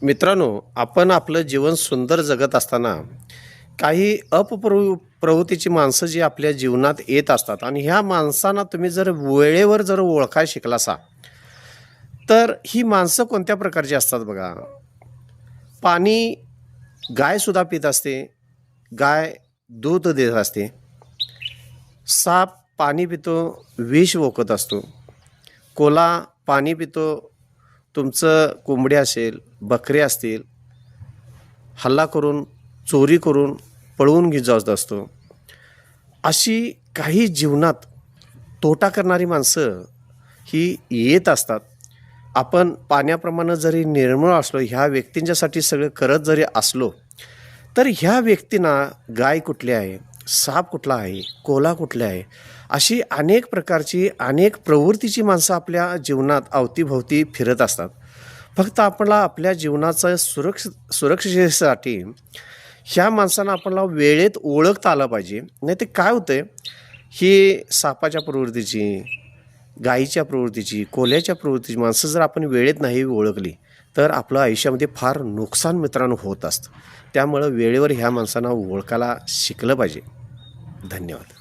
मित्रांनो, आपण आपलं जीवन सुंदर जगत असताना काही प्रवृत्तीची माणसं जी आपल्या जीवनात येत असतात आणि ह्या माणसांना तुम्ही जर वेळेवर जर ओळखायला शिकलासा, तर ही माणसं कोणत्या प्रकारची असतात बघा. पाणी गायसुद्धा पीत असते, गाय दूध देत असते, साप पाणी पितो, विष ओकत असतो, कोल्हा पाणी पितो, तुमचं कोंबडी असेल, बकरे असतील, हल्ला करून, चोरी करून पळवून घेत जात असतो. अशी काही जीवनात तोटा करणारी माणसं ही येत असतात. आपण पाण्याप्रमाणे जरी निर्मळ असलो, ह्या व्यक्तींच्यासाठी सगळं करत जरी असलो, तर ह्या व्यक्तींना गाय कुठली आहे, साप कुठला आहे, कोल्हा कुठले आहे, अशी अनेक प्रकारची अनेक प्रवृत्तीची माणसं आपल्या जीवनात अवतीभोवती फिरत असतात. फक्त आपल्याला आपल्या जीवनाचं सुरक्षिततेसाठी ह्या माणसांना आपल्याला वेळेत ओळखता आलं पाहिजे. नाही ते काय होतंय, ही सापाच्या प्रवृत्तीची, गायीच्या प्रवृत्तीची, कोल्ह्याच्या प्रवृत्तीची माणसं जर आपण वेळेत नाही ओळखली, तर आपलं आयुष्यामध्ये फार नुकसान मित्रांनो होत असतं. त्यामुळं वेळेवर ह्या माणसांना ओळखायला शिकलं पाहिजे. धन्यवाद.